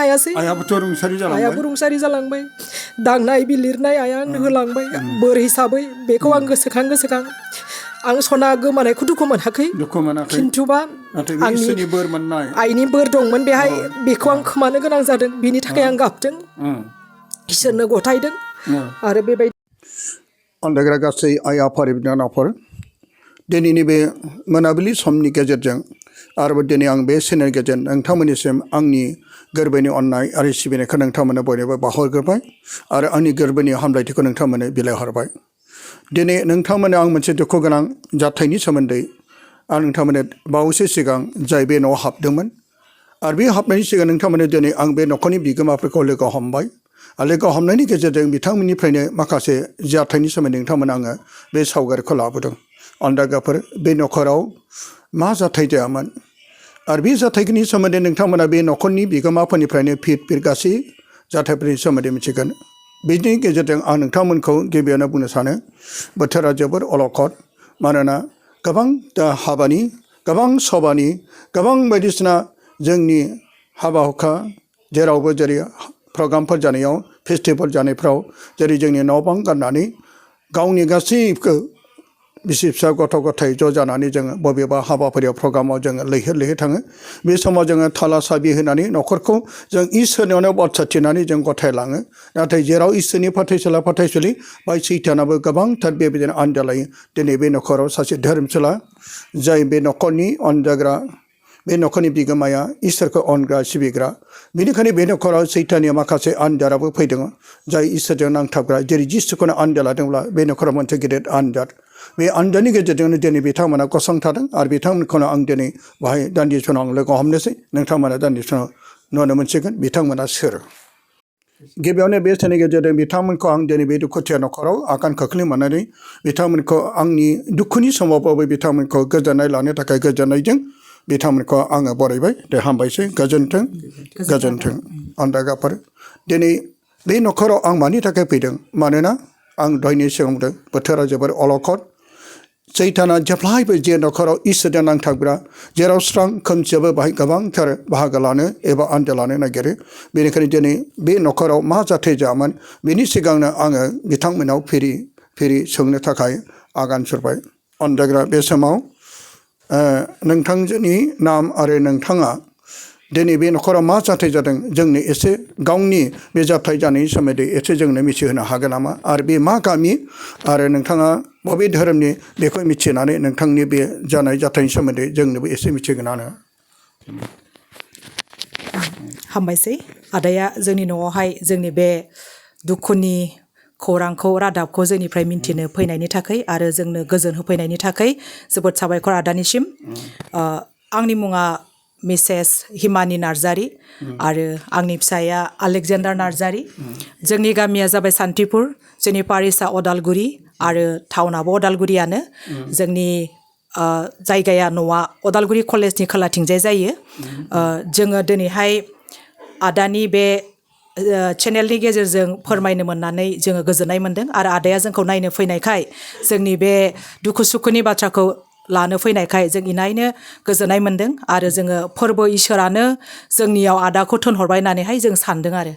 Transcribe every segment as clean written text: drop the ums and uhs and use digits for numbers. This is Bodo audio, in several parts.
हायासै आइयाबोथ' रुंसारि जालांबाय आइयाबो रुंसारि जालांबाय दांनाय बिलिरनाय आइया आंनो होलांबाय बोर हिसाबै बेखौ आं गोसोखां आं सना गोमानायखौ दुखु मोनाखै खिन्थुबा आंनि बोर मोननाय आइनि बोर दंमोन बेहाय बेखौ आं खोमानो गोनां जादों बिनि थाखाय आं गाबदों इसोरनो गथायदों आरो बेबायदि अनदायग्रा गासै आइ आफारि बिनानावफोर दिनैनि बे मोनाबिलि समनि गेजेरजों आरोबाव दिनै आं बे चेनेल गेजेरजों नोंथांमोननिसिम आंनि गोरबोनि अननाय आरो सिबिनायखौ नोंथांमोननो बयनोबो बावहरग्रोबाय आरो आंनि गोरबोनि हामलायथिखौ नोंथांमोननो बिलाइहरबाय दिनै नोंथांमोननो आं मोनसे दुखु गोनां जाथायनि सोमोन्दै आं नोंथांमोननो बावैसो सिगां जाय बे न'आव हाबदोंमोन आरो बे हाबनायनि सिगां नोंथांमोननो दिनै आं बे न'खरनि बिगोमाफोरखौ लोगो हमबाय आरो लोगो हमनायनि गेजेरजों बिथांमोननिफ्रायनो माखासे जाथायनि सोमोन्दै नोंथांमोन आङो बे सावगारिखौ लाबोदों अनदायग्राफोर बे न'खराव मा जाथाय जायामोन आरो बे जाथायनि सोमोन्दै नोंथांमोना बे न'खरनि बिगोमाफोरनिफ्रायनो फिर गासै जाथायफोरनि सोमोन्दै मिथिगोन बेनि गेजेरजों आं नोंथांमोनखौ गिबियावनो बुंनो सानो बोथोरा जोबोर अलखद मानोना गोबां हाबानि गोबां सभानि गोबां बायदिसिना जोंनि हाबा हुखा जेरावबो जेरै प्रग्रामफोर जानायाव फेस्टिभेल जानायफ्राव जेरै जोंनि न' बां गारनानै गावनि गासैखौ बिसि फिसा गथ' गथाय ज' जानानै जोङो बबेबा हाबाफारियाव प्रग्रामाव जोङो लैहोर थाङो बे समाव जोङो थाला साबि होनानै न'खरखौ जों इसोरनियावनो बाथ्रा थिनानै जों गथायलाङो नाथाय जेराव इसोरनि फोथायसुलि बाय सैतानाबो गोबांथार बेबायदिनो आनजालायो दिनै बे न'खराव सासे धोरोमसुला जाय बे न'खरनि अनजाग्रा बे न'खरनि बिगोमाया इसोरखौ अनग्रा सिबिग्रा बेनिखायनो बे न'खराव सैताननि माखासे आनजादाबो फैदों जाय इसोरजों नांथाबग्रा जेरै जिसुखौनो आनजाद लादोंब्ला बे न'खराव मोनसे गेदेर आनजाद बे आनजादनि गेजेरजोंनो दिनै बिथांमोना गसंथादों आरो बिथांमोनखौनो आं दिनै बाहाय दान्दिसे समाव आं लोगो हमनोसै नोंथांमोना दान्दिसे समाव नुनो मोनसिगोन बिथांमोना सोर गिबियावनो बे समनि गेजेरजों बिथांमोनखौ आं दिनै बे दुखुथिया न'खराव आगान खोख्लैमोननानै बिथांमोनखौ आंनि दुखुनि समावबाबो बिथांमोनखौ गोजोननाय लानो थाखाय गोजोननायजों बिथांमोनखौ आङो बरायबाय दे हामबायसै गोजोन्थों अनदायग्राफोर दिनै बे न'खराव आं मानि थाखाय फैदों मानोना आं दहायनि सिगां बुंदों बोथोरा जोबोर अलखद सैताना जेब्लायबो जे न'खराव इसोरजों नांथाबग्रा जेराव स्रां खोमसियाबो बाहाय गोबांथार बाहागो लानो एबा आनजाद लानो नागिरो बेनिखायनो दिनै बे न'खराव मा जाथाय जायामोन बेनि सिगांनो आङो बिथांमोनाव फिरि सोंनो थाखाय आगान सुरबाय अनदायग्रा बे समाव नोंथांजोनि नाम आरो नोंथाङा दिनै बे न'खराव मा जाथाय जादों जोंनो एसे गावनि बे जाथाय जानायनि सोमोन्दै एसे जोंनो मिथिहोनो हागोन नामा आरो बे मा गामि आरो नोंथाङा बबे धोरोमनि बेखौ मिथिनानै नोंथांनि बे जानाय जाथायनि सोमोन्दै जोंनोबो एसे मिथिगोनानो हामबायसै आदाया जोंनि न'आवहाय जोंनि बे दुखुनि खौरांखौ रादाबखौ जोंनिफ्राय मिन्थिनो फैनायनि थाखाय आरो जोंनो गोजोन होफैनायनि थाखाय जोबोद साबायखर आदानिसिम आंनि मुङा मिसेस हिमानि नार्जारी आरो आंनि फिसाया आलेकजेन्डार नार्जारी जोंनि गामिया जाबाय सान्तिपुर जोंनि पारिसआ अदालगुरि आरो टाउनाबो अदालगुरियानो जोंनि जायगाया न'आ अदालगुरि कलेजनि खोलाथिंजाय जायो जोङो दिनैहाय आदानि बे चेनेलनि गेजेरजों फोरमायनो मोननानै जोङो गोजोननाय मोनदों आरो आदाया जोंखौ नायनो फैनायखाय जोंनि बे दुखु सुखुनि बाथ्राखौ लानो फैनायखाय जों इनायनो गोजोननाय मोनदों आरो जोङो फोरबो इसोरानो जोंनियाव आदाखौ थिनहरबाय होननानैहाय जों सानदों आरो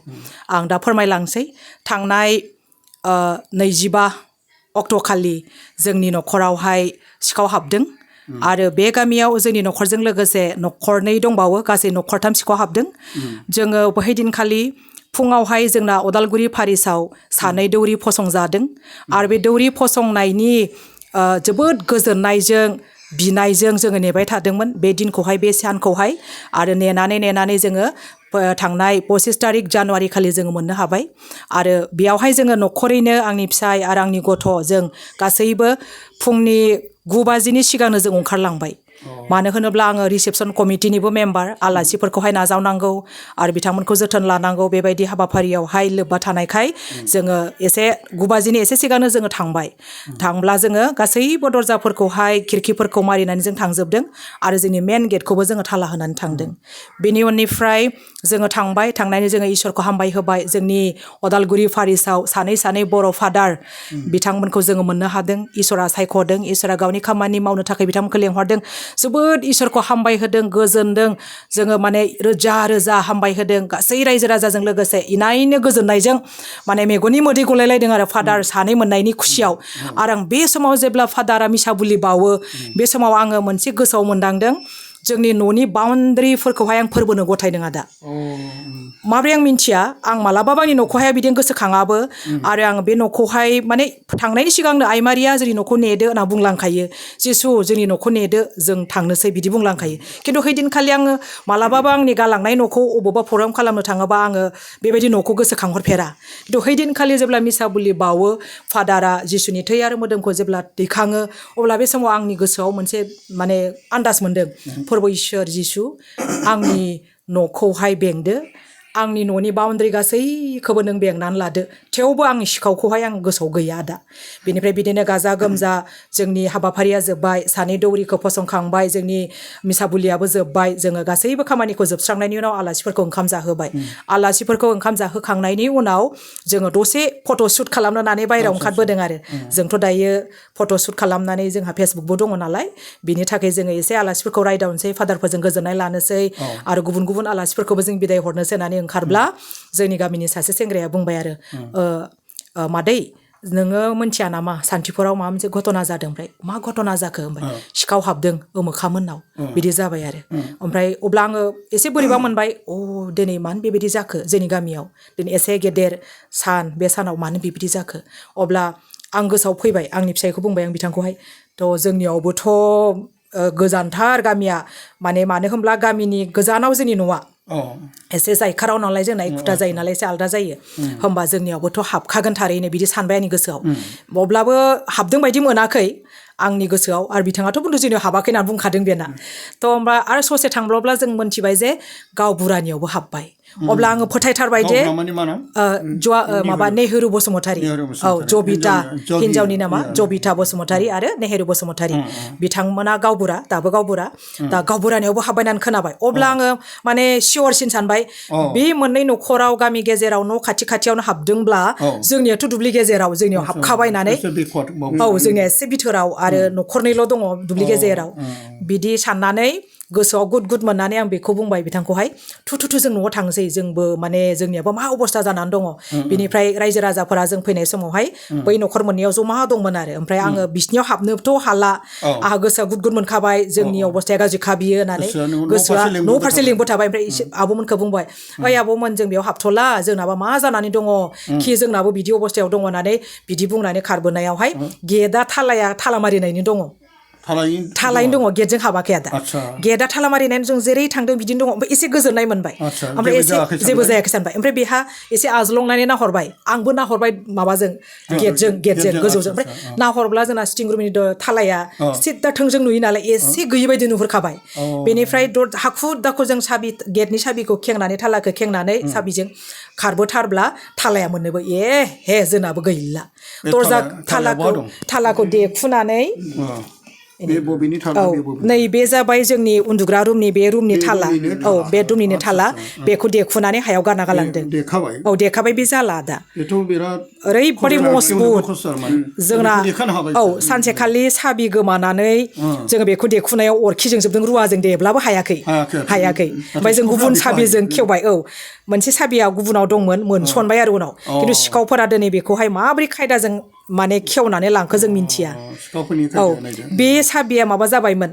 आं दा फोरमायलांसै थांनाय 25 अक्ट'खालि जोंनि न'खरावहाय सिखाव हाबदों आरो बे गामियाव जोंनि न'खरजों लोगोसे न'खरनै दंबावो गासै न'खरथाम सिखाव हाबदों जोङो बै दिनखालि फुङावहाय जोंना अदालगुरि पारिसआव सानै दौरि फसंजादों आरो बे दौरि फसंनायनि जोबोद गोजोननायजों बिनायजों जोङो नेबाय थादोंमोन बे दिनखौहाय बे सानखौहाय आरो नेनानै जोङो थांनाय 25 तारिख जानुवारि खालि जोङो मोननो हाबाय आरो बेयावहाय जोङो न'खरैनो आंनि फिसाय आरो आंनि गथ' जों गासैबो फुंनि 9 बाजिनि सिगांनो जों ओंखारलांबाय मानो होनोब्ला आङो रिसेपसन कमिटिनिबो मेम्बार आलासिफोरखौहाय नाजावनांगौ आरो बिथांमोनखौ जोथोन लानांगौ बेबायदि हाबाफारियावहाय लोब्बा थानायखाय जोङो एसे 9 बाजिनि एसे सिगांनो जोङो थांब्ला जोङो गासैबो दरजाफोरखौहाय खिरखिफोरखौ मारिनानै जों थांजोबदों आरो जोंनि मेन गेटखौबो जोङो थाला होनानै थांदों बेनि उननिफ्राय जोङो थांनानै जोङो इसोरखौ हामबाय होबाय जोंनि अदालगुरि पारिसआव सानै बर' फादार बिथांमोनखौ जोङो मोननो हादों इसोरा सायख'दों इसोरा गावनि खामानि मावनो थाखाय बिथांमोनखौ लेंहरदों जोबोद इसोरखौ हामबाय होदों गोजोनदों जोङो माने रोजा रोजा हामबाय होदों गासै रायजो राजाजों लोगोसे इनायनो गोजोननायजों माने मेगननि मोदै गलायलायदों आरो फादार सानै मोननायनि खुसियाव आरो आं बे समाव जेब्ला फादारा मिसा बुलि बावो बे समाव आङो मोनसे गोसोआव मोनदांदों जोंनि न'नि बाउन्ड्रिफोरखौहाय आं फोरबोनो गथायदों आदा माब्रै आं मिन्थिया आं मालाबाबो आंनि न'खौहाय बिदिनो गोसोखाङाबो आरो आं बे न'खौहाय माने थांनायनि सिगांनो आइ मारिया जोंनि न'खौ नेदो होनना बुंलांखायो जिसु जोंनि न'खौ नेदो जों थांनोसै बिदि बुंलांखायो खिन्थु हैदिनखालि आङो मालाबाबो आंनि गालांनाय न'खौ अबावबा प्रग्राम खालामनो थाङोबा आङो बेबायदि न'खौ गोसोखांहरफेरा खिन्थु हैदिनखालि जेब्ला मिसा बुलि बावो फादारा जिसुनि थै आरो मोदोमखौ जेब्ला दैखाङो अब्ला बे समाव आंनि गोसोआव मोनसे माने आन्दाज मोनदों फोरबो इसोर जिसु आंनि न'खौहाय बेंदो आंनि न'नि बाउन्ड्रि गासैखौबो नों बेंनानै लादो थेवबो आंनि सिखावखौहाय आं गोसोआव गैया दा बेनिफ्राय बिदिनो गाजा गोमजा जोंनि हाबाफारिया जोब्बाय सानै दौरिखौ फसंखांबाय जोंनि मिसाबुलियाबो जोब्बाय जोङो गासैबो खामानिखौ जोबस्रांनायनि उनाव आलासिफोरखौ ओंखाम जाहोबाय आलासिफोरखौ ओंखाम जाहोखांनायनि उनाव जोङो दसे फट' शुट खालामनानै बायहेरायाव ओंखारबोदों आरो जोंथ' दायो फट' शुट खालामनानै जोंहा फेसबुकबो दङ नालाय बिनि थाखाय जोङो एसे आलासिफोरखौ रायदावनोसै फादारफोरजों गोजोननाय लानोसै आरो गुबुन गुबुन आलासिफोरखौबो जों बिदाय हरनोसै होननानै ओंखारब्ला जोंनि गामिनि सासे सेंग्राया बुंबाय आरो मादै नोङो मोनथिया नामा सान्थिफुराव माबा मोनसे घटना जादों ओमफ्राय मा घटना जाखो ओमफ्राय सिखाव हाबदों मोखामोननाव बिदि जाबाय आरो ओमफ्राय अब्ला आङो एसे बोरैबा मोनबाय दिनै मानो बेबायदि जाखो जोंनि गामियाव दिनै एसे गेदेर सान बे सानाव मानो बेबायदि जाखो अब्ला आं गोसोआव फैबाय आंनि फिसायखौ बुंबाय आं बिथांखौहाय थ' जोंनियावबोथ' गोजानथार गामिया माने मानो होनब्ला गामिनि गोजानाव जोंनि न'आ एसे जायखाराव नालाय जोंना एखुथा जायो नालाय एसे आलदा जायो होमबा जोंनियावबोथ' हाबखागोन थारैनो बिदि सानबाय आंनि गोसोआव अब्लाबो हाबदों बायदि मोनाखै आंनि गोसोआव आरो बिथाङाथ' बुंदों जोंनियाव हाबाखै होनना बुंखादों बेना थ' होमबा आरो ससे थांब्लाब्ला जों मोनथिबाय जे गावबुरानियावबो हाबबाय अब्ला आङो फोथायथारबाय जे माबा नेहेरु बसुमतारी जबिता हिन्जावनि नामा जबिता बसुमतारी आरो नेहेरु बसुमतारी बिथांमोना गावबुरा दाबो गावबुरा दा गावबुरानियावबो हाबबाय होननानै खोनाबाय अब्ला आङो माने सियरसिन सानबाय बे मोननै न'खराव गामि गेजेराव न' खाथि खाथियावनो हाबदोंब्ला जोंनियाथ' दुब्लि गेजेराव जोंनियाव हाबखाबाय होननानै जोंनिया एसे बिथोराव आरो न'खरनैल' दङ दुब्लि गेजेराव बिदि साननानै गोसोआव गुद गुद मोननानै आं बेखौ बुंबाय बिथांखौहाय थुथुथु जों न'आव थांसै जोंबो माने जोंनियाबो मा अबस्था जानानै दङ बिनिफ्राय रायजो राजाफोरा जों फैनाय समावहाय बै न'खर मोननैयाव जमा दंमोन आरो ओमफ्राय आङो बिसिनियाव हाबनोथ' हाला आंहा गोसोआ गुद गुद मोनखाबाय जोंनि अबस्थाया गाज्रिखा बियो होननानै गोसोआ न' फारसे लिंबो थाबाय ओमफ्राय आब'मोनखौ बुंबाय ओइ आब'मोन जों बेयाव हाबथ'ला जोंनाबा मा जानानै दङ खि जोंनाबो बिदि अबस्थायाव दङ होननानै बिदि बुंनानै खारबोनायावहाय गेटआ थाला मारिनायनि दङ थालायनो दङ गेटजों हाबाखै आदा गेटआ थाला मारिनानै जों जेरै थांदों बिदिनो दङ ओमफ्राय एसे गोजोननाय मोनबाय ओमफ्राय एसे जेबो जायाखै सानबाय ओमफ्राय बेहा एसे आज्लंनानै नाहरबाय आंबो नाहरबाय माबाजों गेटजों गोजौजों ओमफ्राय नाहरब्ला जोंना सिटिं रुमनि थालाया सिद्दा थोंजों नुयो नालाय एसे गैयि बायदि नुहुरखाबाय बेनिफ्राय हाखु दाखु जों गेटनि साबिखौ खेंनानै थालाखौ खेंनानै साबिजों खारबोथारब्ला थालाया मोननोबो हे जोंनाबो गैला दरजा थालाखौ देखुनानै नै बे जाबाय जोंनि उन्दुग्रा रुमनि बे रुमनि थाला बे रुमनिनो थाला बेखौ देखुनानै हायाव गारना गालांदों देखाबाय बे जाला दा ओरैबादि मजबुत जोंना सानसेखालि साबि गोमानानै जोङो बेखौ देखुनायाव अरखि जोंजोबदों रुवाजों देब्लाबो हायाखै ओमफ्राय जों गुबुन साबिजों खेवबाय मोनसे साबिया गुबुनाव दंमोन मोनसनबाय आरो उनाव खिन्थु सिखावफोरा दिनै बेखौहाय माबोरै खायदाजों माने खेवनानै लांखो जों मिन्थिया बे साबिया माबा जाबायमोन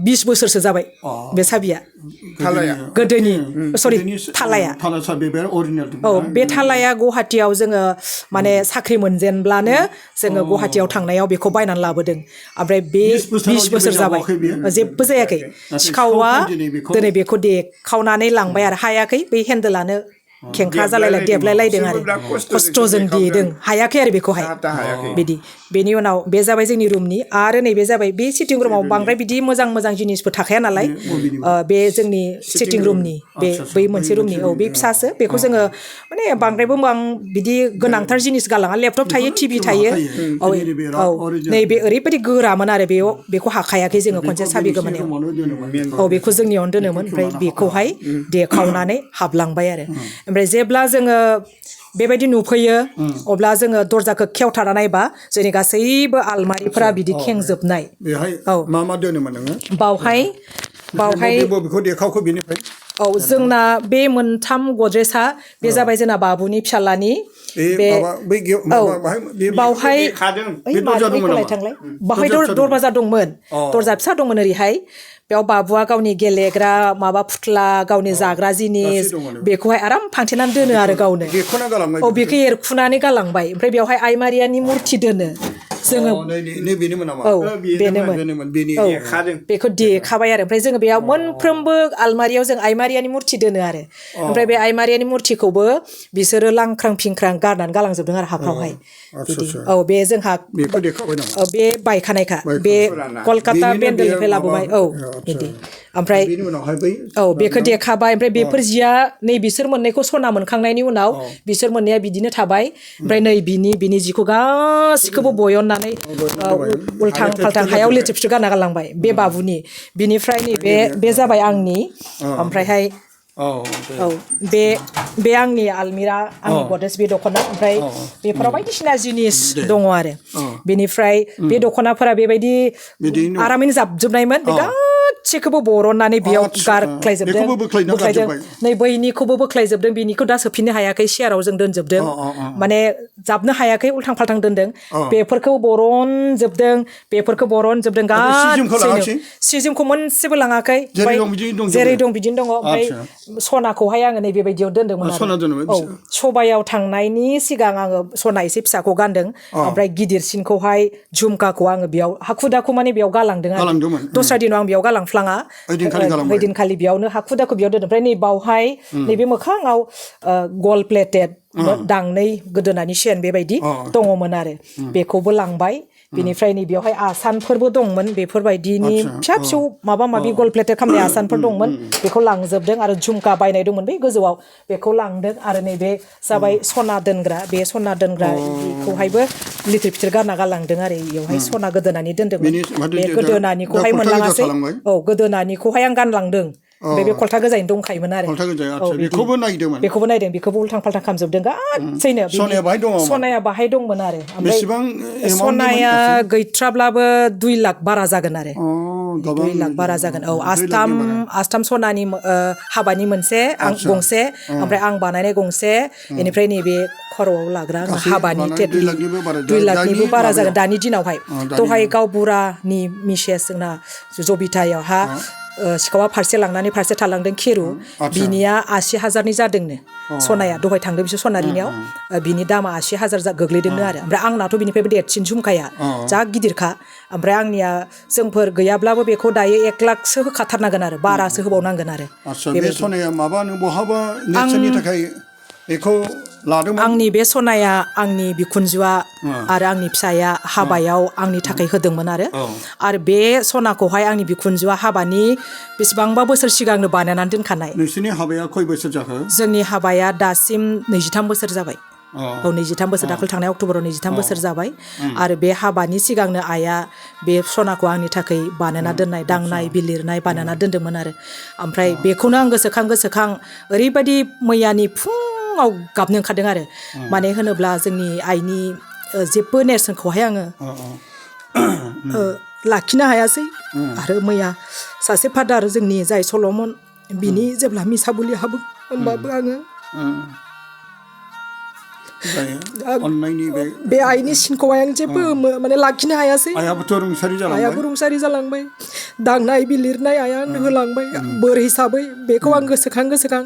20 बोसोरसो जाबाय बे साबिया गोदोनि थालाया बे थालाया गुवाहाटियाव जोङो माने साख्रि मोनजेनब्लानो जोङो गुवाहाटियाव थांनायाव बेखौ बायनानै लाबोदों ओमफ्राय बे 20 बोसोर जाबाय जेबो जायाखै सिखावा दिनै बेखौ देखावनानै लांबाय आरो हायाखै बै हेन्देलानो खेंख्रा जालायलाय देबलायलायदों आरो खस्थ'जों देदों हायाखै आरो बेखौहाय बिदि बेनि उनाव बे जाबाय जोंनि रुमनि आरो नैबे जाबाय बे सिटिं रुमाव बांद्राय बिदि मोजां जिनिसफोर थाखाया नालाय बे जोंनि सिटिं रुमनि बै मोनसे रुमनि बे फिसासो बेखौ जोङो माने बांद्रायबो आं बिदि गोनांथार जिनिस गालाङा लेपटप थायो टिभि थायो नैबे ओरैबायदि गोरामोन आरो बेखौ हाखायाखै जोङो खनसे साबि गोमानायाव बेखौ जोंनियावनो दोनोमोन ओमफ्राय बेखौहाय देखावनानै हाबलांबाय आरो ओमफ्राय जेब्ला जोङो बेबायदि नुफैयो अब्ला जोङो दरजाखौ खेवथारना नायबा जोंनि गासैबो आलमारिफोरा बिदि खेंजोबनाय बेहाय मा मा दोनोमोन नोङो बावहाय बेखौ देखावखो बेनिफ्राय औ जोंना बे मोनथाम गद्रेजआ बे जाबाय जोंना बाबुनि फिसालानि बावहाय बावहाय दरवाजा दंमोन दरजा फिसा दंमोन ओरैहाय बेयाव बाबुआ गावनि गेलेग्रा माबा फुथ्ला गावनि जाग्रा जिनिस बेखौहाय आराम फांथेनानै दोनो आरो गावनो औ बेखौ एरखुनानै गालांबाय ओमफ्राय बेवहाय आइ मारियानि मुरथि दोनो जोङो औ बेनोमोन औ बेखौ देखाबाय आरो ओमफ्राय जोङो बेयाव मोनफ्रोमबो आलमारियाव जों आइ मारियानि मुरथि दोनो आरो ओमफ्राय बे आइ मारियानि मुरथिखौबो बिसोरो लांख्रां फिंख्रां गारनानै गालांजोबदों आरो हाफ्रावहाय बिदि औ बे जोंहा बे बायखानायखा बे कलकाता बेन्डेलनिफ्राय लाबोबाय औ बिदि ओमफ्राय औ बेखौ देखाबाय ओमफ्राय बेफोर जिया नै बिसोर मोननैखौ सना मोनखांनायनि उनाव बिसोर मोननैया बिदिनो थाबाय ओमफ्राय नै बिनि जिखौ गासिखौबो बयननानै उल्थां फाल्थां हायाव लेथेब फिथेब गारना गालांबाय बे बाबुनि बिनिफ्राय नै बे जाबाय आंनि ओमफ्रायहाय औ बे आंनि आलमिरा आंनि गद्रेज बे दख'ना ओमफ्राय बेफोराव बायदिसिना जिनिस दङ आरो बेनिफ्राय बे दख'नाफोरा बेबायदि आरामैनो जाबजोबनायमोन गासैखौबो बरननानै बेयाव गारख्लायजोबदों नै बैनिखौबो बोख्लायजोबदों बेनिखौ दा सोफिननो हायाखै सियाराव जों दोनजोबदों माने जाबनो हायाखै उल्थां फाल्थां दोनदों बेफोरखौ बरनजोबदों गासैनो सिजोमखौ मोनसेबो लाङाखै जेरै दं बिदिनो दङ ओमफ्राय सनाखौहाय आङो नै बेबायदियाव दोनदोंमोन आरो औ सबायाव थांनायनि सिगां आङो सना एसे फिसाखौ गानदों ओमफ्राय गिदिरसिनखौहाय झुमकाखौ आङो बेयाव हाखु दाखु माने बेयाव गालांदों आरो दस्रा दिनाव आं बेयाव गालांफ्लाङा ओइदिनखालि बेयावनो हाखु दाखु बेयाव दोनदों ओमफ्राय नै बावहाय नैबे मोखाङाव गल्ड प्लेटेड दांनै गोदोनानि सेन बेबायदि दङमोन आरो बेखौबो लांबाय बेनिफ्राय नै बेयावहाय आसानफोरबो दंमोन बेफोरबायदिनि फिसा फिसौ माबा माबि गल्ड प्लेटेड खालामनाय आसानफोर दंमोन बेखौ लांजोबदों आरो झुमका बायनाय दंमोन बै गोजौआव बेखौ लांदों आरो नैबे जाबाय सना दोनग्रा बे सना दोनग्रा बेखौहायबो लिथेर फिथेर गारना गालांदों आरो बेयावहाय सना गोदोनानि दोनदोंमोन बे गोदोनानिखौहाय मोनलाङासै औ गोदोनानिखौहाय आं गानलांदों बे कल्टा गोजायैनो दंखायोमोन आरो बेखौबो नायदों बेखौबो उल्थां फाल्थां खालामजोबदों गासैनो सनाया बाहाय दंमोन आरो ओमफ्राय सनाया गैथ्राब्लाबो 2 लाख बारा जागोन आरो 2 लाख बारा जागोन औ आस्थाम सनानि हाबानि मोनसे गंसे ओमफ्राय आं बानायनाय गंसे बेनिफ्राय नैबे खर'आव लाग्रा हाबानि 2 लाखनिबो बारा जागोन दानि दिनावहाय दहाय गावबुरानि मिसेस जोंना जबितायावहा सिखावा फारसे लांनानै फारसे थालांदों खेरु बिनिया 80,000नि जादोंनो सनाया दहाय थांदों बिसोर सनारिनियाव बिनि दामा 80,000 गोग्लैदोंनो आरो ओमफ्राय आंनाथ' बिनिफ्रायबो देरसिन झुमखाया जा गिदिरखा ओमफ्राय आंनिया जोंफोर गैयाब्लाबो बेखौ दायो 1 लाखसो होखाथारनांगोन आरो बारासो होबावनांगोन आरो बे सनाया माबा नों बहाबा नेरसोननि थाखाय बेखौ लादोंमोन आंनि बे सनाया आंनि बिखुनजोआ आरो आंनि फिसाया हाबायाव आंनि थाखाय होदोंमोन आरो बे सनाखौहाय आंनि बिखुनजोआ हाबानि बेसेबांबा बोसोर सिगांनो बानायनानै दोनखानाय नोंसोरनि हाबाया खय बोसोर जाखो जोंनि हाबाया दासिम 23 बोसोर जाबाय औ 23 बोसोर दाखालि थांनाय अक्ट'बराव 23 बोसोर जाबाय आरो बे हाबानि सिगांनो आइया बे सनाखौ आंनि थाखाय बानायना दोननाय दांनाय बिलिरनाय बानायना दोन्दोंमोन आरो ओमफ्राय बेखौनो आं गोसोखां ओरैबायदि मैयानि फुङाव गाबनो ओंखारदों आरो माने होनोब्ला जोंनि आइनि जेबो नेरसोनखौहाय आङो लाखिनो हायासै आरो मैया सासे फादार जोंनि जाय सल'मन बिनि जेब्ला मिसाबुलि हाबो होमबाबो आङो बे आइनि सिनखौहाय आं जेबो माने लाखिनो हायासै आइयाबो रुंसारि जालांबाय दांनाय बिलिरनाय आइया होलांबाय बोर हिसाबै बेखौ आं गोसोखां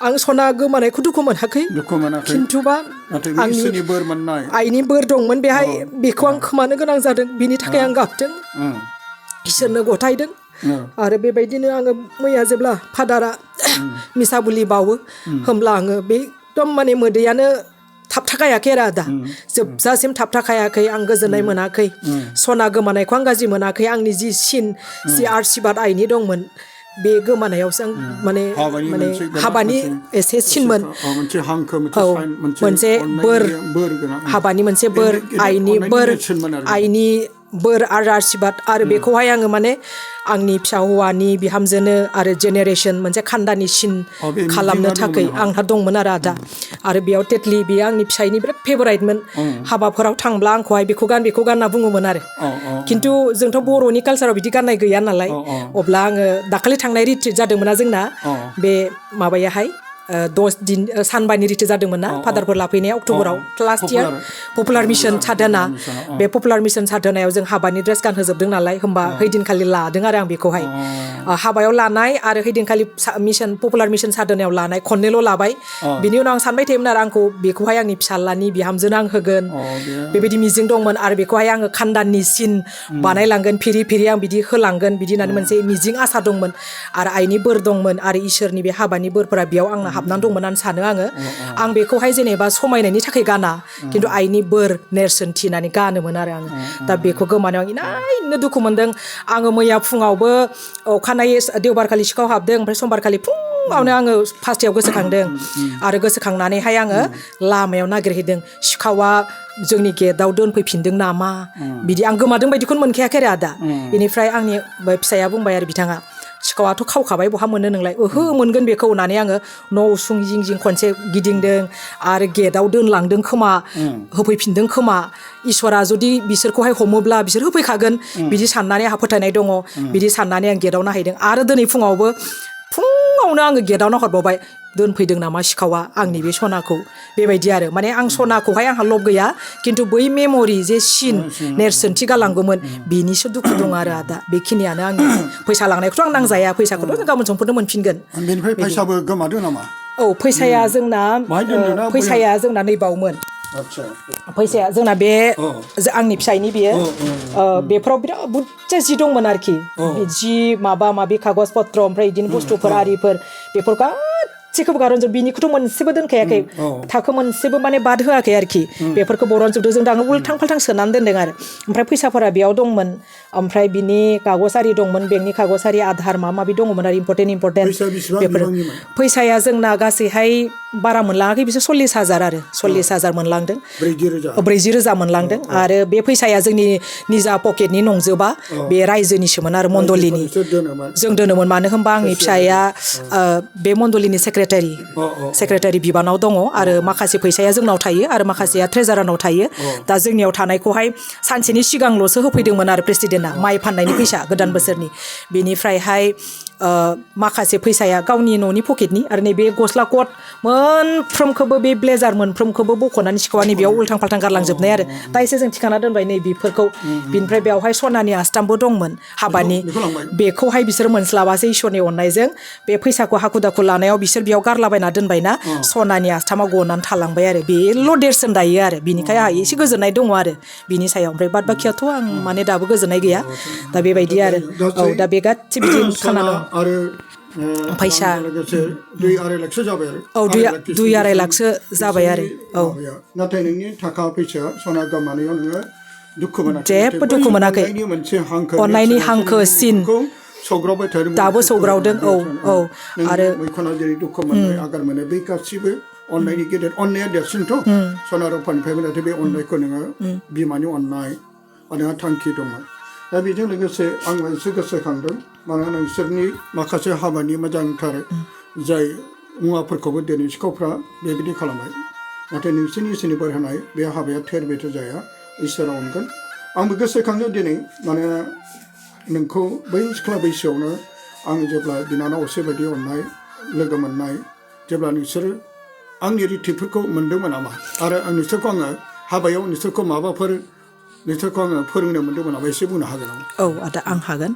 आं सना गोमानायखौ दुखु मोनाखै खिन्थुबा आइनि बोर दंमोन बेहाय बेखौ आं खोमानो गोनां जादों बिनि थाखाय आं गाबदों इसोरनो गथायदों आरो बेबायदिनो आङो मैया जेब्ला फादारा मिसाबुलि बावो होमब्ला आङो बे एकदम माने मोदैयानो थाबथाखायाखै आरो आदा जोबजासिम थाबथाखायाखै आं गोजोननाय मोनाखै सना गोमानायखौ आं गाज्रि मोनाखै आंनि जि आर्शिबाद आइनि दंमोन बे गोमानायावसो आं माने हाबानि एसे सिनमोन मोनसे बोर हाबानि मोनसे बोर आइनि बोर आरो आर्शिबाद आरो बेखौहाय आङो माने आंनि फिसा हौवानि बिहामजोनो आरो जेनेरेसन मोनसे खान्दानि सिन खालामनो थाखाय आंहा दंमोन आरो आदा आरो बेयाव तेतलि बेयो आंनि फिसायनि बिराद फेभराइटमोन हाबाफोराव थांब्ला आंखौहाय बेखौ गान होनना बुङोमोन आरो खिन्थु जोंथ' बर'नि कालसाराव बिदि गाननाय गैया नालाय अब्ला आङो दाखालि थांनाय रिट्रिट जादोंमोन जोंना बे माबायाहाय 10 दिन सानबानि रिट्रिट जादोंमोन ना फादारफोर लाफैनाया अक्ट'बराव लास्ट इयार पपुलार मिशन साधना बे पपुलार मिशन साधनायाव जों हाबानि ड्रेस गानहोजोबदों नालाय होमबा हैदिनखालि लादों आरो आं बेखौहाय हाबायाव लानाय आरो हैदिनखालि मिशन पपुलार मिशन साधनायाव लानाय खननैल' लाबाय बिनि उनाव आं सानबाय थायोमोन आरो आंखौ बेखौहाय आंनि फिसाज्लानि बिहामजोनो आं होगोन बेबायदि मिजिं दंमोन आरो बेखौहाय आङो खान्दाननि सिन बानायलांगोन फिरि फिरि आं बिदि होलांगोन बिदि होननानै मोनसे मिजिं आसा दंमोन आरो आइनि बोर दंमोन आरो इसोरनि बे हाबानि बोरफोरा बेयाव आंना हाबनानै दंमोन होननानै सानो आं बेखौहाय जेनेबा समायनायनि थाखाय गाना खिन्थु आइनि बोर नेरसोनथि होननानै गानोमोन आरो आङो दा बेखौ गोमानायाव आं इनायनो दुखु मोनदों आङो मैया फुङावबो अखानायै देवबारखालि सिखाव हाबदों ओमफ्राय समबारखालि फुङावनो आङो फार्स्टयाव गोसोखांदों आरो गोसोखांनानैहाय आङो लामायाव नागिरहैदों सिखावा जोंनि गेटआव दोनफैफिनदों नामा बिदि आं गोमादों बायदिखौनो मोनखायाखै आरो आदा बेनिफ्राय आंनि फिसाया बुंबाय आरो बिथाङा सिखावाथ' खावखाबाय बहा मोनो नोंलाय ओहो मोनगोन बेखौ होननानै आङो न' उसुं जिं जिं खनसे गिदिंदों आरो गेटआव दोनलांदों खोमा होफैफिनदों खोमा इसोरा जुदि बिसोरखौहाय हमोब्ला बिसोर होफैखागोन बिदि साननानै आंहा फोथायनाय दङ बिदि साननानै आं गेटआव नायहैदों आरो दिनै फुङावनो आङो गेटआव नाहरबावबाय दोनफैदों नामा सिखावा आंनि बे सनाखौ बेबायदि आरो माने आं सनाखौहाय आंहा लब गैया खिन्थु बै मेम'रि जे सिन नेरसोनथि गालांगौमोन बेनिसो दुखु दं आरो आदा बेखिनियानो आंनि फैसा लांनायखौथ' आं नांजाया फैसाखौथ' जों गाबोन समफोरनो मोनफिनगोन बेनिफ्राय फैसाबो गोमादों नामा फैसाया जोंना नैबावमोन फैसाया जोंना बे आंनि फिसायनि बेयो बेफोराव बिराद बुरजा जि दंमोन आरोखि जि माबा माबि कागज पत्र ओमफ्राय बिदिनो बुस्थुफोर आरिफोर बेफोर गासैखौबो गारनजोब बिनिखौथ' मोनसेबो दोनखायाखै थाखो मोनसेबो माने बाद होआखै आरोखि बेफोरखौ बरनजोबदों जों दा उल्थां फाल्थां सोनानै दोनदों आरो ओमफ्राय फैसाफोरा बेयाव दंमोन ओमफ्राय बिनि कागजारि दंमोन बेंकनि कागजारि आधार माबा माबि दंमोन आरो इम्परटेन्ट बेफोर फैसाया जोंना गासैहाय बारा मोनलाङाखै बिसोर 40,000 आरो 40,000 मोनलांदों 40,000 मोनलांदों आरो बे फैसाया जोंनि निजा पकेटनि नंजोबा बे रायजोनिसोमोन आरो मण्डलिनि जों दोनोमोन मानो होनबा आंनि फिसाया बे मण्डलिनि सेक्रेटारि बिबानाव दङ आरो माखासे फैसाया जोंनाव थायो आरो माखासेया ट्रेजारारनाव थायो दा जोंनियाव थानायखौहाय सानसेनि सिगांल'सो होफैदोंमोन आरो प्रेसिडेन्टआ माइ फाननायनि फैसा गोदान बोसोरनि बेनिफ्रायहाय माखासे फैसाया गावनि न'नि पकेटनि आरो नैबे गस्ला कट मोनफ्रोमखौबो बे ब्लेजार मोनफ्रोमखौबो बख'नानै सिखावानि बेयाव उल्थां फाल्थां गारलांजोबनाय आरो दा एसे जों थिखाना दोनबाय नै बेफोरखौ बिनिफ्राय बेवहाय सनानि आस्थामबो दंमोन हाबानि बेखौहाय बिसोर मोनस्लाबासै इसोरनि अननायजों बे फैसाखौ हाखु दाखु लानायाव बिसोर बेयाव गारलाबायना दोनबायना सनानि आस्थामा गनानै थालांबाय आरो बेल' देरसोन दायो आरो बिनिखाय आंहा एसे गोजोननाय दङ आरो बिनि सायाव ओमफ्राय बाद बाखियाथ' आं माने दाबो गोजोननाय गैया दा बेबायदि आरो दा बे गासै बिदि खाना आरो फैसा दुइ आराय लाखसो जाबाय आरो 2-2.5 लाखसो जाबाय आरो नाथाय नोंनि थाखा फैसा सना गोमानायाव नोङो दुखु मोनाखै जेबो दुखु मोनाखै अननायनि हांखो सिन सौग्रावबाय थादों दाबो सौग्रावदों आरो मैखुना जेरै दुखु मोननाय आगार मोनो बै गासिबो अननायनि गेदेर अननाया देरसिनथ' सना रुफानिफ्रायबो नाथाय बे अननायखौ नोङो बिमानि अननाय नोंहा थांखि दंमोन दा बेजों लोगोसे आं एसे गोसोखांदों मानोना नोंसोरनि माखासे हाबानि मोजांथार जाय मुवाफोरखौबो दिनै सिखावफ्रा बेबायदि खालामबाय नाथाय नोंसोरनि इसोरनि बोर होनाय बे हाबाया थेर बेथेर जाया इसोरा अनगोन आंबो गोसोखाङो दिनै मानोना नोंखौ बै सिख्ला बैसोआवनो आं जेब्ला बिनानाव असेबायदि अननाय लोगो मोननाय जेब्ला नोंसोरो आंनि रिटिफोरखौ मोनदोंमोन नामा आरो नोंसोरखौ आङो हाबायाव नोंसोरखौ माबाफोर नोंसोरखौ आङो फोरोंनो मोनदोंमोन नामा एसे बुंनो हागोन नामा आदा आं हागोन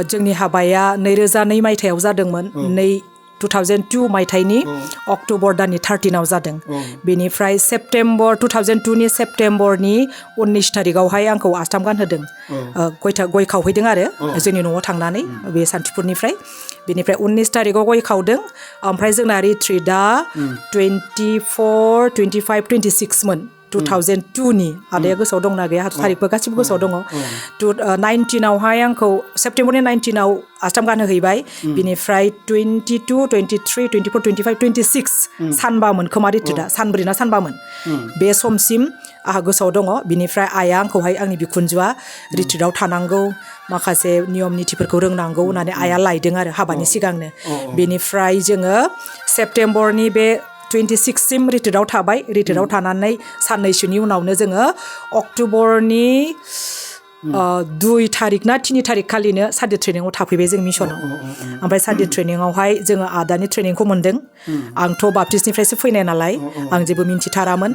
जोंनि हाबाया 2002 मायथाइयाव जादोंमोन 2002 मायथाइनि अक्ट'बर दाननि 13 जादों बेनिफ्राय 2002 सेप्तेम्बरनि 19 थारिखआवहाय आंखौ आस्थाम गानहोदों गय खावहैदों आरो जोंनि न'आव थांनानै बे सान्तिपुरनिफ्राय बेनिफ्राय 19 थारिखआव गय खावदों ओमफ्राय जोंना रिट्रिटआ 24, 25, 26 मोन 2002 नि आदाया गोसोआव दंना गैया थारिखबो गासिबो गोसोआव दङ 19आवहाय आंखौ सेप्तेम्बरनि 19आव आस्थाम गानहोहैबाय बिनिफ्राय 22, 23, 24, 25, 26 सानबामोन खोमा रिट्रिटआ सानब्रै ना सानबामोन बे समसिम आंहा गोसोआव दङ बिनिफ्राय आइया आंखौहाय आंनि बिखुनजोआ रिट्रिटआव थानांगौ माखासे नियम निथिफोरखौ रोंनांगौ होननानै आइया लायदों आरो हाबानि सिगांनो बेनिफ्राय जोङो सेप्तेम्बरनि बे 26 सिम रिट्रिटआव थाबाय रिट्रिटआव थानानै साननैसोनि उनावनो जोङो अक्ट'बरनि 2 तारिख ना 3 तारिख खालिनो सानदे ट्रेनिंआव थाफैबाय जों मिसनाव ओमफ्राय सानदे ट्रेनिंआवहाय जोङो आदानि ट्रेनिंखौ मोन्दों आंथ' बाप्टिस्टनिफ्रायसो फैनाय नालाय आं जेबो मिन्थिथारामोन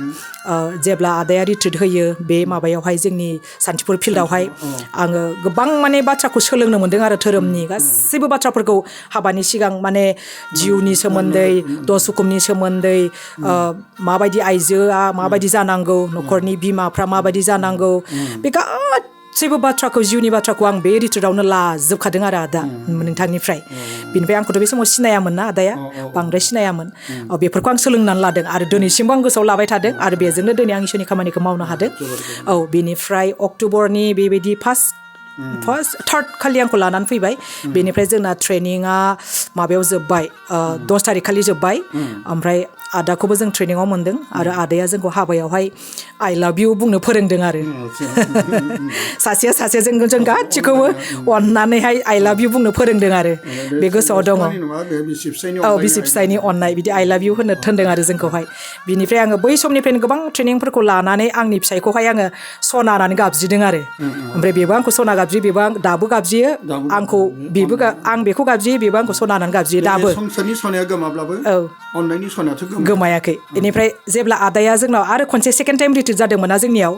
जेब्ला आदाया रिट्रिट होयो बे माबायावहाय जोंनि सान्तिपुर फिल्डआवहाय आङो गोबां माने बाथ्राखौ सोलोंनो मोन्दों आरो धोरोमनि गासैबो बाथ्राफोरखौ हाबानि सिगां माने जिउनि सोमोन्दै दस हुकुमनि सोमोन्दै माबायदि आइजोआ माबायदि जानांगौ न'खरनि बिमाफ्रा माबायदि जानांगौ बे गासैबो बाथ्राखौ जिउनि बाथ्राखौ आं बे रिट्रिटआवनो लाजोबखादों आरो आदा नोंथांनिफ्राय बिनिफ्राय आंखौथ' बे समाव सिनायामोन ना आदाया बांद्राय सिनायामोन बेफोरखौ आं सोलोंनानै लादों आरो दिनैसिमबो आं गोसोआव लाबाय थादों आरो बेजोंनो दिनै आं इसोरनि खामानिखौ मावनो हादों बेनिफ्राय अक्ट'बरनि बेबायदि थार्ड खालि आंखौ लानानै फैबाय बेनिफ्राय जोंना ट्रेनिंआ माबायाव जोब्बाय 10 तारिख खालि जोब्बाय ओमफ्राय आदाखौबो जों ट्रेनिंआव मोन्दों आरो आदाया जोंखौ हाबायावहाय आइ लाभ इउ बुंनो फोरोंदों आरो सासेया जों गासिखौबो अननानैहाय आइ लाभ इउ बुंनो फोरोंदों आरो बे गोसोआव दङ बिसि फिसायनि अननाय बिदि आइ लाभ इउ होनो थोनदों आरो जोंखौहाय बिनिफ्राय आङो बै समनिफ्रायनो गोबां ट्रेनिंफोरखौ लानानै आंनि फिसायखौहाय आङो सना होननानै गाबज्रिदों आरो ओमफ्राय बेबो आंखौ सना गाबज्रियो बेबो दाबो गाबज्रियो आंखौ बेबो आं बेखौ गाबज्रियो बेबो आंखौ सना होननानै गाबज्रियो दाबो संसारनि सनाया गोमाब्लाबो अननायनि सनायाथ' गोमायाखै बेनिफ्राय जेब्ला आदाया जोंनाव आरो खनसे सेकेन्ड टाइम रिट्रिट जादोंमोन ना जोंनियाव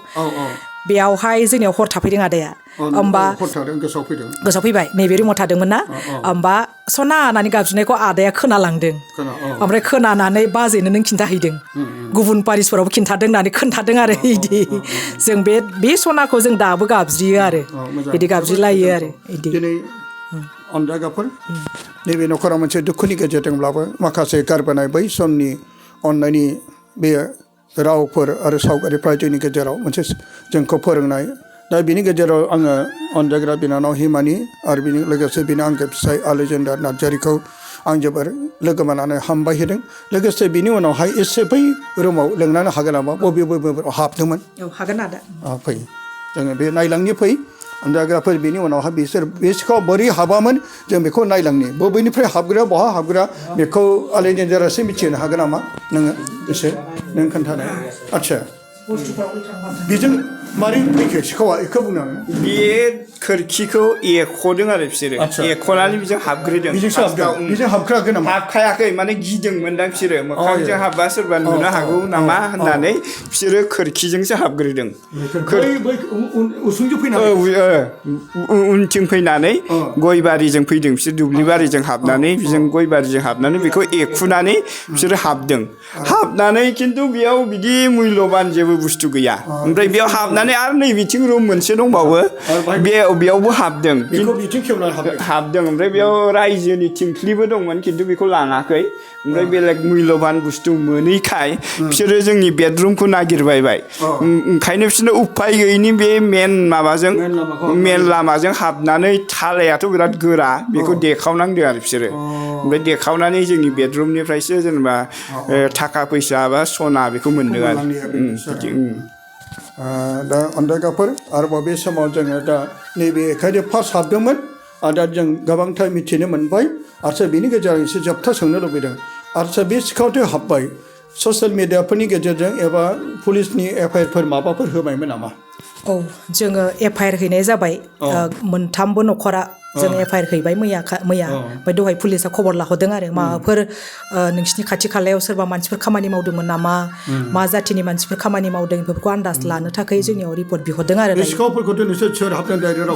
बेयावहाय जोंनियाव हर थाफैदों आदाया होमबा गोसोआव फैबाय नैबे रुमाव थादोंमोन ना होमबा सना होननानै गाबज्रिनायखौ आदाया खोनालांदों ओमफ्राय खोनानानै बाजैनो नों खिन्थाहैदों गुबुन पारिसफोरावबो खिन्थादों होननानै खोन्थादों आरो बिदि जों बे सनाखौ जों दाबो गाबज्रियो आरो बिदि गाबज्रिलायो आरो बिदि अनजागाफोर नैबे न'खराव मोनसे दुखुनि गेजेरजोंब्लाबो माखासे गारबोनाय बै समनि अननायनि बे रावफोर आरो सावगारिफ्रा जोंनि गेजेराव मोनसे जोंखौ फोरोंनाय दा बिनि गेजेराव आङो अनजाग्रा बिनानाव हिमानि आरो बिनि लोगोसे बिनि आंगो फिसाय आलेक्जेन्डार नार्जारिखौ आं जोबोर लोगो मोननानै हामबाय होदों लोगोसे बिनि उनावहाय एसे बै रुमाव लिंनानै हागोन नामा बबे हाबदोंमोन हागोन आदा फै जोङो बे नायलांनि फै अनजाग्राफोर बिनि उनावहाय बिसोर बे सिखाव बोरै हाबामोन जों बेखौ नायलांनि बबेनिफ्राय हाबग्रा बहा हाबग्रा बेखौ आलेक्जेन्डारासो मिथिनो हागोन नामा नोङो एसे नों खोन्थानाय आदसा बेजों मारै फैखो सिखावा बेखौ बुंनाङो बे खोरखिखौ एख'दों आरो बिसोरो एख'नानै बेजों हाबग्रोदों बेजों हाबखायाखै नामा हाबखायाखै माने गिदोंमोनदां बिसोरो मोखांजों हाबबा सोरबा नुनो हागौ नामा होननानै बिसोरो खोरखिजोंसो हाबग्रोदों उसुंजों फैनानै उनथिं फैनानै गय बारिजों फैदों बिसोर दुब्लि बारिजों हाबनानै बिजों गय बारिजों हाबनानै बेखौ एखुनानै बिसोरो हाबदों हाबनानै खिन्थु बेयाव बिदि मुल्यबान जेबो बुस्थु गैया ओमफ्राय बेयाव हाबनानै आरो नै बिथिं रुम मोनसे दंबावो बेयावबो हाबदों हाबदों ओमफ्राय बेयाव रायजोनि थिंख्लिबो दंमोन खिन्थु बेखौ लाङाखै ओमफ्राय बेलेग मुल्यबान बुस्थु मोनैखाय बिसोरो जोंनि बेडरुमखौ नागिरबायबाय ओंखायनो बिसोरनो उफाय गैयिनि बे मेन लामाजों हाबनानै थालायाथ' बिराद गोरा बेखौ देखावनांदों आरो बिसोरो ओमफ्राय देखावनानै जोंनि बेडरुमनिफ्रायसो जेनेबा थाखा फैसा बा सना बेखौ मोनदों आरो दा अनजागाफोर आरोबाव बे समाव जोङो दा नैबे एखायनो फार्स्ट हाबदोंमोन दा जों गोबांथार मिथिनो मोनबाय आरो बिनि गेजेराव एसे जोबथा सोंनो लुबैदों आरो बे सिखावथ' हाबबाय ससियेल मिडियाफोरनि गेजेरजों एबा पुलिसनि एफआइआरफोर माबाफोर होबायमोन नामा जोङो एफआइआर हैनाय जाबाय मोनथामबो न'खरा जों एफआइआर हैबाय मैया ओमफ्राय दहाय पुलिसा खबर लाहरदों आरो माबाफोर नोंसिनि खाथि खालायाव सोरबा मानसिफोर खामानि मावदोंमोन नामा मा जातिनि मानसिफोर खामानि मावदों बेफोरखौ आन्दाज लानो थाखाय जोंनियाव रिपर्ट बिहरदों आरो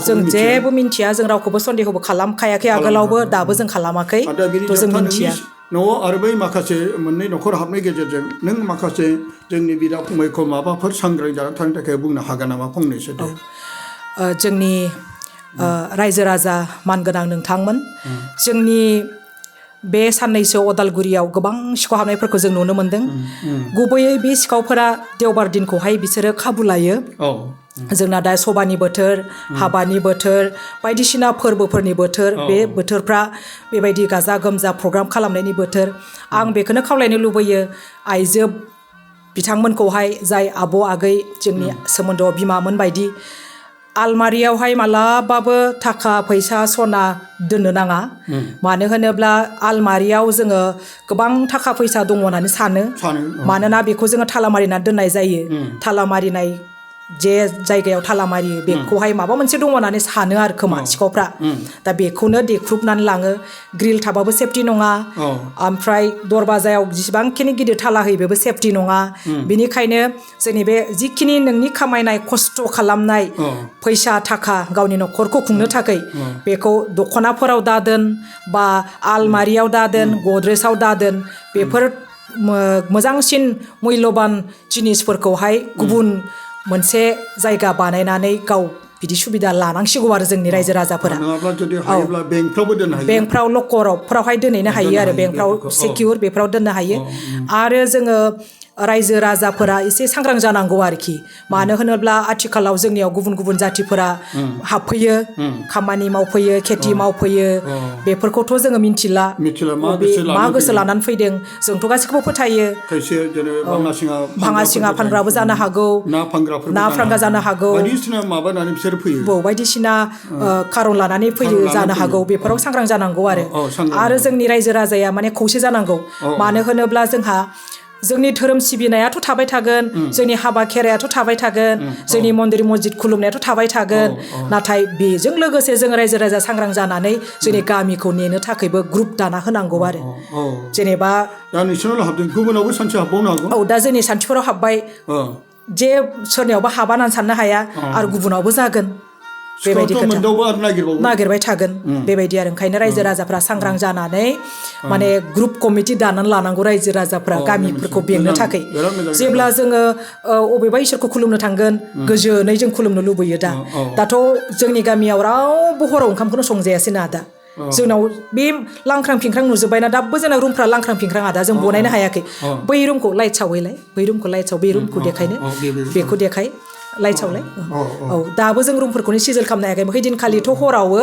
जों जेबो मिन्थिया जों रावखौबो सन्देहबो खालामखायाखै आगोलावबो दाबो जों खालामाखै जों मिन्थिया न'आव आरो बै माखासे मोननै न'खर हाबनाय गेजेरजों नों माखासे जोंनि बिदा फंबायखौ माबाफोर सांग्रां जानानै थानो थाखाय बुंनो हागोन नामा फंनैसो दे जोंनि रायजो राजा मानगोनां नोंथांमोन जोंनि बे साननैसो अदालगुरियाव गोबां सिखाव हाबनायफोरखौ जों नुनो मोन्दों गुबैयै बे सिखावफोरा देवबार दिनखौहाय बिसोरो खाबु लायो जोंना दा सबानि बोथोर हाबानि बोथोर बायदिसिना फोरबोफोरनि बोथोर बे बोथोरफ्रा बेबायदि गाजा गोमजा प्रग्राम खालामनायनि बोथोर आं बेखौनो खावलायनो लुबैयो आइजो बिथांमोनखौहाय जाय आबौ आगै जोंनि सोमोन्दोआव बिमामोन बायदि आलमारियावहाय मालाबाबो थाखा फैसा सना दोननो नाङा मानो होनोब्ला आलमारियाव जोङो गोबां थाखा फैसा दङ होननानै सानो मानोना बेखौ जोङो ताला मारिनानै दोननाय जायो ताला मारिनाय जे जायगायाव ताला मारियो बेखौहाय माबा मोनसे दङ होननानै सानो आरो खोमा सिखावफ्रा दा बेखौनो देख्रुबनानै लाङो ग्रिल थाबाबो सेफटि नङा ओमफ्राय दरवाजायाव जेसेबांखिनि गिदिर ताला होयो बेबो सेफटि नङा बेनिखायनो जोंनि बे जिखिनि नोंनि खामायनाय खस्थ' खालामनाय फैसा थाखा गावनि न'खरखौ खुंनो थाखाय बेखौ दख'नाफोराव दादोन बा आलमारियाव दादोन गद्रेजाव दादोन बेफोर मोजांसिन मुल्यबान जिनिसफोरखौहाय गुबुन मोनसे जायगा बानायनानै गाव बिदि सुबिदा लानांसिगौ आरो जोंनि रायजो राजाफोरा नङाब्ला जुदि हायोब्ला बेंकफ्रावबो दोननो हायो बेंकफ्राव लकरावफ्रावहाय दोनहैनो हायो आरो बेंकफ्राव सिकिउर बेफ्राव दोननो हायो आरो जोङो रायजो राजाफोरा एसे सांग्रां जानांगौ आरोखि मानो होनोब्ला आथिखालाव जोंनियाव गुबुन गुबुन जातिफोरा हाबफैयो खामानि मावफैयो खेथि मावफैयो बेफोरखौथ' जोङो मिन्थिला मा गोसो लानानै फैदों जोंथ' गासैखौबो फोथायो खायसे जेनेबा भाङा सिङा फानग्राबो जानो हागौ ना फानग्रा जानो हागौ बायदिसिना माबानानै बिसोर फैयो बायदिसिना खारन लानानै फैयो जानो हागौ बेफोराव सांग्रां जानांगौ आरो जोंनि रायजो राजाया माने खौसे जानांगौ मानो होनोब्ला जोंहा जोंनि धोरोम सिबिनायाथ' थाबाय थागोन जोंनि हाबा खेरायाथ' थाबाय थागोन जोंनि मन्दिर मस्जिद खुलुमनायाथ' थाबाय थागोन नाथाय बेजों लोगोसे जों रायजो राजा सांग्रां जानानै जोंनि गामिखौ नेनो थाखायबो ग्रुप दाना होनांगौ आरो जेनेबा दा नोंसोरनाव हाबदों गुबुनावबो सानसे हाबबावनो हागौ दा जोंनि सान्थिफोराव हाबबाय जे सोरनियावबा हाबा होननानै साननो हाया आरो गुबुनावबो जागोन बेबायदि नागिरबाय थागोन बेबायदि आरो ओंखायनो रायजो राजाफ्रा सांग्रां जानानै माने ग्रुप कमिटि दानानै लानांगौ रायजो राजाफ्रा गामिफोरखौ बेंनो थाखाय जेब्ला जोङो अबेबा इसोरखौ खुलुमनो थांगोन गोजोनै जों खुलुमनो लुबैयो दाथ' जोंनि गामियाव रावबो हराव ओंखामखौनो संजायासै ना दा जोंनाव बे लांख्रां फिंख्रां नुजोब्बायना दाबो जोंना रुमफ्रा लांख्रां फिंख्रां दा जों बनायनो हायाखै बै रुमखौ लाइट सावैलाय बै रुमखौ लाइट साव बे रुमखौ देखायनो बेखौ देखाय लाइट सावलाय दाबो जों रुमफोरखौनो सिजोल खालामनो हायाखै हैदिनखालिथ' हरावबो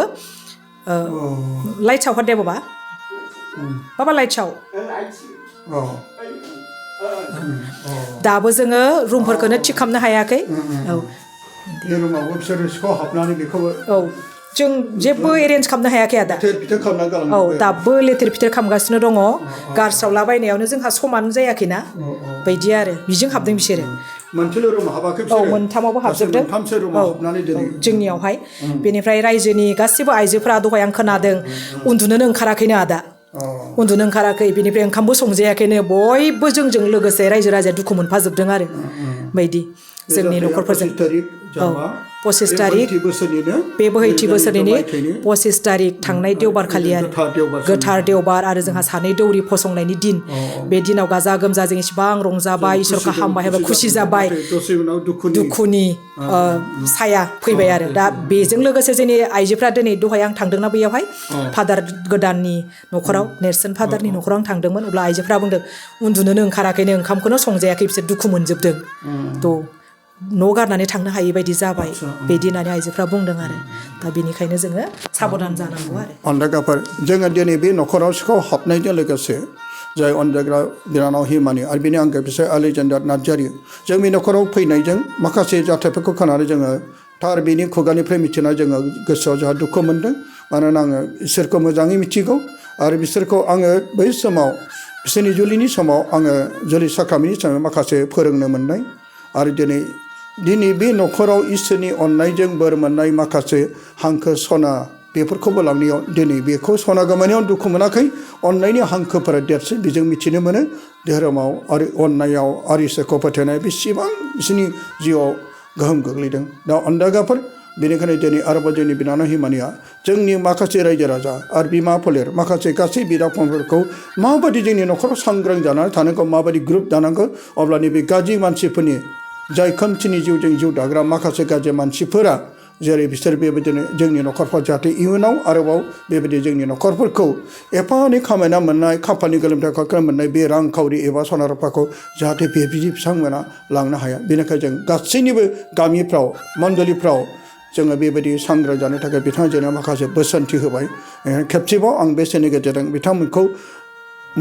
लाइट सावखार दे बाबा लाइट साव दाबो जोङो रुमफोरखौनो थिग खालामनो हायाखै जों जेबो एरेन्ज खालामनो हायाखै आदा दाबो लेथेर फिथेर खालामगासिनो दङ गारस्रावलाबायनायावनो जोंहा समानो जायाखैना बायदि आरो बिजों हाबदों बिसोरो मोनथामावबो हाबजोबदों जोंनियावहाय बेनिफ्राय रायजोनि गासिबो आइजोफोरा दहाय आं खोनादों उन्दुनोनो ओंखाराखैनो आदा उन्दुनो ओंखाराखै बिनिफ्राय ओंखामबो संजायाखैनो बयबो जोंजों लोगोसे रायजो राजाया दुखु मोनफाजोबदों आरो बायदि जोंनि न'खरफोरजों 25 तारिख बे बोहैथि बोसोरनि 25 तारिख थांनाय देवबार खालि आरो गोथार देवबार आरो जोंहा सानै दौरि फसंनायनि दिन बे दिनाव गाजा गोमजा जों इसिबां रंजाबाय इसोरखौ हामबाय खुसि जाबाय दुखुनि साया फैबाय आरो दा बेजों लोगोसे जोंनि आइजोफ्रा दिनै दहाय आं थांदोंना बैयावहाय फादार गोदाननि न'खराव नेरसोन फादारनि न'खराव आं थांदोंमोन अब्ला आइजोफ्रा बुंदों उन्दुनोनो ओंखाराखैनो ओंखामखौनो संजायाखै बिसोर दुखु मोनजोबदों न' गारनानै थांनो हायि बायदि जाबाय बिदि होननानै आइजोफ्रा बुंदों आरो दा बेनिखायनो जोङो साबधान जानांगौ आरो अनदागाफोर जोङो दिनै बे न'खराव सिखाव हाबनायजों लोगोसे जाय अनजाग्रा बिनानाव हिमानि आरो बिनि आंगो बिसोर आलिजेन्डार नार्जारि जोंनि न'खराव फैनायजों माखासे जाथायफोरखौ खोनानै जोङो थार बिनि खुगानिफ्राय मिथिना जोङो गोसोआव जोंहा दुखु मोनदों मानोना आङो इसोरखौ मोजाङै मिथिगौ आरो बिसोरखौ आङो बै समाव बिसोरनि जुलिनि समाव आङो जुलि साखामिनि समाव माखासे फोरोंनो मोननाय आरो दिनै बे न'खराव इसोरनि अननायजों बोर मोननाय माखासे हांखो सना बेफोरखौबो लांनायाव दिनै बेखौ सना गोमानायाव दुखु मोनाखै अननायनि हांखोफोरा देरसिन बेजों मिथिनो मोनो धोरोमाव आरो अननायाव आरो इसोरखौ फोथायनाय बेसेबां बिसोरनि जिउआव गोहोम गोग्लैदों दा अनदागाफोर बेनिखायनो दिनै आरोबाव जोंनि बिनानाव हिमानिया जोंनि माखासे रायजो राजा आरो बिमा फोलेर माखासे गासै बिदा फंबायफोरखौ माबायदि जोंनि न'खराव सांग्रां जानानै थानांगौ माबायदि ग्रुप दानांगौ अब्ला नैबे गाज्रि मानसिफोरनि जाय खोमसिनि जिउजों जिउ दाग्रा माखासे गाज्रि मानसिफोरा जेरै बिसोर बेबायदिनो जोंनि न'खरफ्राव जाहाथे इयुनाव आरोबाव बेबायदि जोंनि न'खरफोरखौ एफा एनै खामायना मोननाय खाफालनि गोलोमथाय मोननाय बे रांखावरि एबा सना रुफाखौ जाहाथे बे बिथांमोना लांनो हाया बेनिखायनो जों गासैनिबो गामिफ्राव मण्डलिफ्राव जोङो बेबायदि सांग्रां जानो थाखाय बिथाङा जोंनो माखासे बोसोनथि होबाय खेबसेबाव आं बे सेनि गेजेरजों बिथांमोनखौ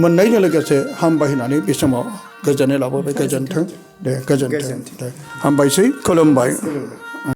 मोननायजों लोगोसे हामबाय होननानै बे समाव गोजोननाय लाबोबाय गोजोन्थों दे गोजोन्थों दे हामबायसै खुलुमबाय